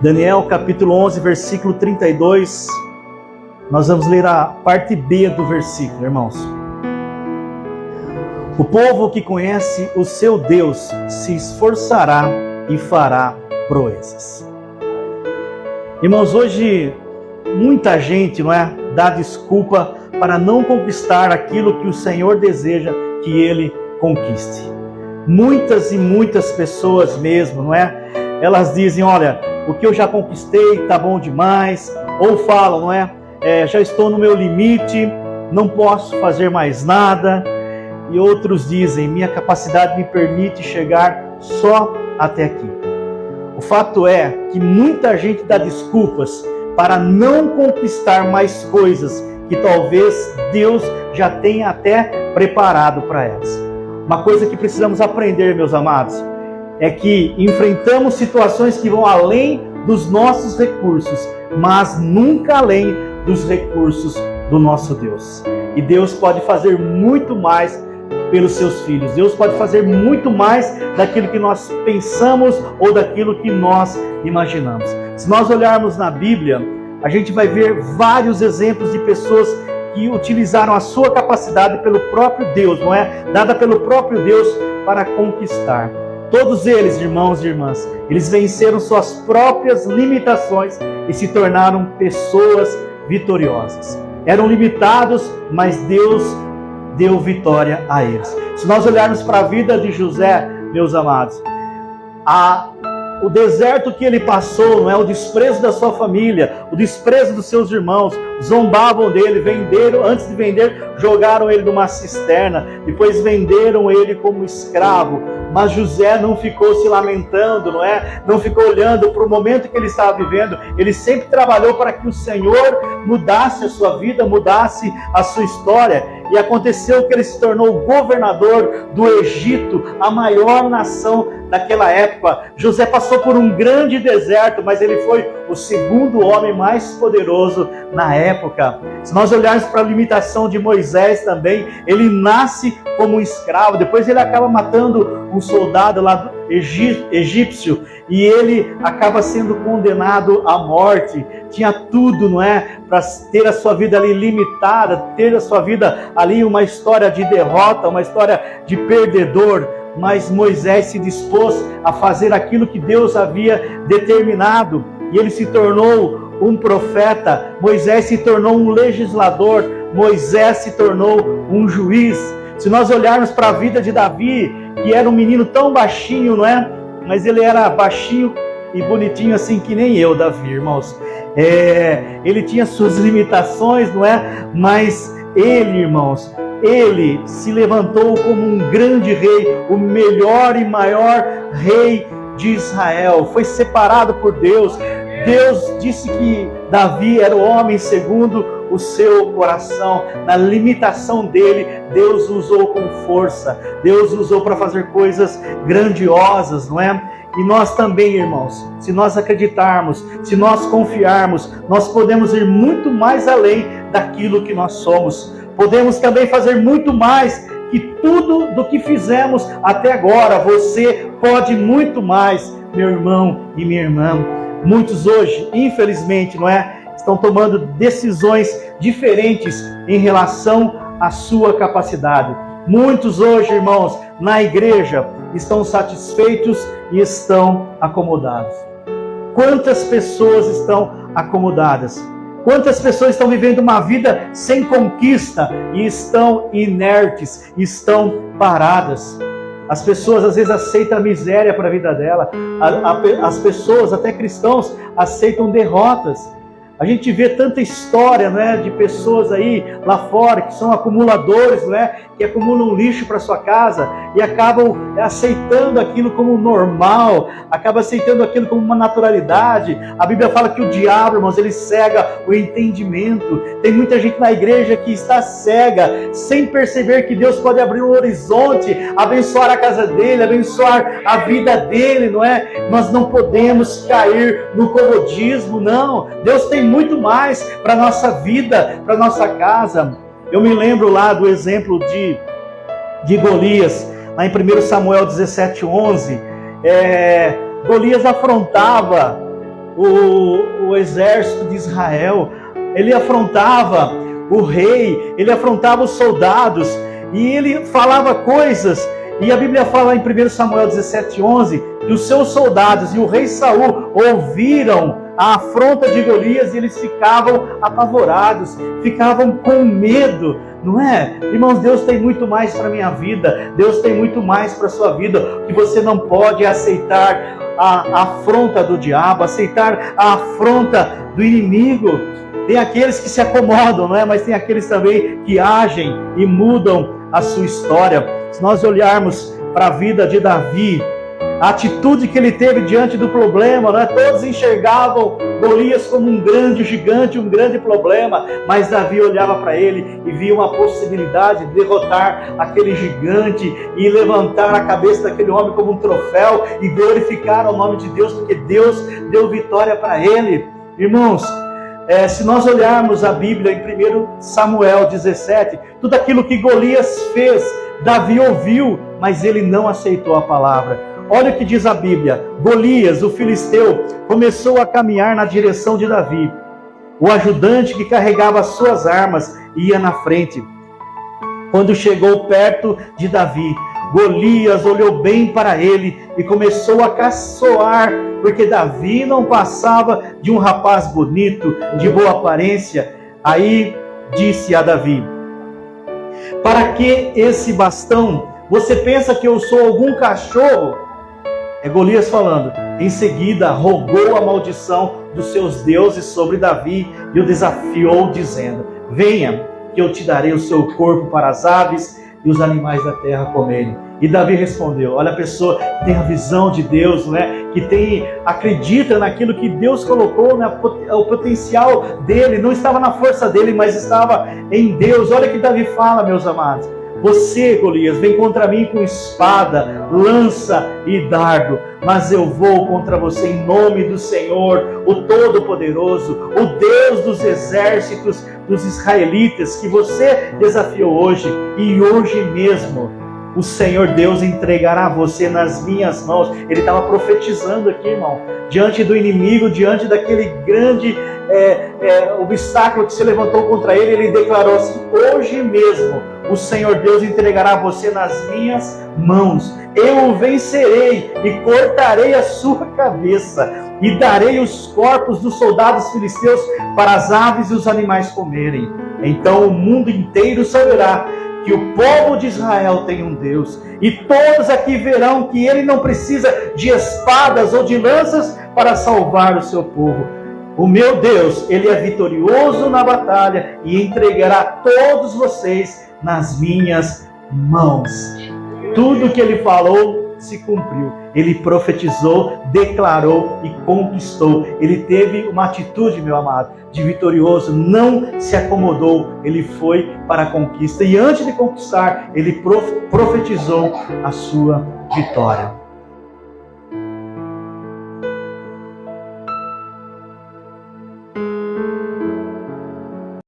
Daniel capítulo 11, versículo 32. Nós vamos ler a parte B do versículo, irmãos. O povo que conhece o seu Deus se esforçará e fará proezas. Irmãos, hoje muita gente, não é, dá desculpa para não conquistar aquilo que o Senhor deseja que Ele conquiste. Muitas e muitas pessoas mesmo, não é? Elas dizem, olha, o que eu já conquistei está bom demais. Ou falam, não é? Já estou no meu limite, não posso fazer mais nada. E outros dizem, minha capacidade me permite chegar só até aqui. O fato é que muita gente dá desculpas para não conquistar mais coisas que talvez Deus já tenha até preparado para elas. Uma coisa que precisamos aprender, meus amados, é que enfrentamos situações que vão além dos nossos recursos, mas nunca além dos recursos do nosso Deus. E Deus pode fazer muito mais pelos seus filhos. Deus pode fazer muito mais daquilo que nós pensamos ou daquilo que nós imaginamos. Se nós olharmos na Bíblia, a gente vai ver vários exemplos de pessoas que utilizaram a sua capacidade pelo próprio Deus, não é? Dada pelo próprio Deus para conquistar. Todos eles, irmãos e irmãs, eles venceram suas próprias limitações e se tornaram pessoas vitoriosas. Eram limitados, mas Deus deu vitória a eles. Se nós olharmos para a vida de José, meus amados, o deserto que ele passou, não é? O desprezo da sua família, o desprezo dos seus irmãos, zombavam dele, venderam, antes de vender, jogaram ele numa cisterna, depois venderam ele como escravo. Mas José não ficou se lamentando, não é? Não ficou olhando para o momento que ele estava vivendo. Ele sempre trabalhou para que o Senhor mudasse a sua vida, mudasse a sua história. E aconteceu que ele se tornou governador do Egito, a maior nação daquela época. José passou por um grande deserto, mas ele foi o segundo homem mais poderoso na época. Se nós olharmos para a limitação de Moisés também, ele nasce como um escravo, depois ele acaba matando um soldado lá egípcio e ele acaba sendo condenado à morte. Tinha tudo, não é? Para ter a sua vida ali limitada, ter a sua vida ali uma história de derrota, uma história de perdedor. Mas Moisés se dispôs a fazer aquilo que Deus havia determinado e ele se tornou um profeta. Moisés se tornou um legislador. Moisés se tornou um juiz. Se nós olharmos para a vida de Davi, que era um menino tão baixinho, não é? Mas ele era baixinho e bonitinho assim que nem eu, Davi, irmãos. Ele tinha suas limitações, não é? Mas ele, irmãos, ele se levantou como um grande rei, o melhor e maior rei de Israel. Foi separado por Deus. Deus disse que Davi era o homem segundo o seu coração. Na limitação dele, Deus usou com força. Deus usou para fazer coisas grandiosas, não é? E nós também, irmãos, se nós acreditarmos, se nós confiarmos, nós podemos ir muito mais além daquilo que nós somos. Podemos também fazer muito mais que tudo do que fizemos até agora. Você pode muito mais, meu irmão e minha irmã. Muitos hoje, infelizmente, não é? Estão tomando decisões diferentes em relação à sua capacidade. Muitos hoje, irmãos, na igreja, estão satisfeitos e estão acomodados. Quantas pessoas estão acomodadas? Quantas pessoas estão vivendo uma vida sem conquista e estão inertes, estão paradas? As pessoas às vezes aceitam a miséria para a vida dela. As pessoas, até cristãos, aceitam derrotas. A gente vê tanta história, né, de pessoas aí lá fora que são acumuladores, né, que acumulam lixo para sua casa e acabam aceitando aquilo como normal, acabam aceitando aquilo como uma naturalidade. A Bíblia fala que o diabo, irmãos, ele cega o entendimento. Tem muita gente na igreja que está cega, sem perceber que Deus pode abrir um horizonte, abençoar a casa dele, abençoar a vida dele, não é? Nós não podemos cair no comodismo, não. Deus tem muito mais para a nossa vida, para a nossa casa. Eu me lembro lá do exemplo de Golias, lá em 1 Samuel 17:11. Golias afrontava o exército de Israel, ele afrontava o rei, ele afrontava os soldados, e ele falava coisas, e a Bíblia fala em 1 Samuel 17:11, que os seus soldados e o rei Saul ouviram a afronta de Golias e eles ficavam apavorados, ficavam com medo, não é? Irmãos, Deus tem muito mais para a minha vida, Deus tem muito mais para a sua vida, que você não pode aceitar a afronta do diabo, aceitar a afronta do inimigo. Tem aqueles que se acomodam, não é? Mas tem aqueles também que agem e mudam a sua história. Se nós olharmos para a vida de Davi, a atitude que ele teve diante do problema, não é? Todos enxergavam Golias como um grande gigante, um grande problema, mas Davi olhava para ele e via uma possibilidade de derrotar aquele gigante e levantar a cabeça daquele homem como um troféu e glorificar o nome de Deus, porque Deus deu vitória para ele. Irmãos, se nós olharmos a Bíblia em 1 Samuel 17, tudo aquilo que Golias fez, Davi ouviu, mas ele não aceitou a palavra. Olha o que diz a Bíblia: Golias, o filisteu, começou a caminhar na direção de Davi. O ajudante que carregava as suas armas ia na frente. Quando chegou perto de Davi, Golias olhou bem para ele e começou a caçoar, porque Davi não passava de um rapaz bonito, de boa aparência. Aí disse a Davi: para que esse bastão? Você pensa que eu sou algum cachorro? É Golias falando. Em seguida, rogou a maldição dos seus deuses sobre Davi e o desafiou, dizendo: venha, que eu te darei o seu corpo para as aves e os animais da terra comerem. E Davi respondeu: olha, a pessoa que tem a visão de Deus, né? Que acredita naquilo que Deus colocou, né? O potencial dele não estava na força dele, mas estava em Deus. Olha o que Davi fala, meus amados: você, Golias, vem contra mim com espada, lança e dardo, mas eu vou contra você em nome do Senhor, o Todo-Poderoso, o Deus dos exércitos dos israelitas, que você desafiou hoje, e hoje mesmo o Senhor Deus entregará você nas minhas mãos. Ele estava profetizando aqui, irmão, diante do inimigo, diante daquele grande obstáculo que se levantou contra ele. Ele declarou assim: hoje mesmo o Senhor Deus entregará você nas minhas mãos. Eu o vencerei e cortarei a sua cabeça e darei os corpos dos soldados filisteus para as aves e os animais comerem. Então o mundo inteiro saberá que o povo de Israel tem um Deus, e todos aqui verão que ele não precisa de espadas ou de lanças para salvar o seu povo. O meu Deus, ele é vitorioso na batalha e entregará todos vocês nas minhas mãos. Tudo que ele falou se cumpriu. Ele profetizou, declarou e conquistou. Ele teve uma atitude, meu amado, de vitorioso, não se acomodou, ele foi para a conquista. E antes de conquistar, ele profetizou a sua vitória.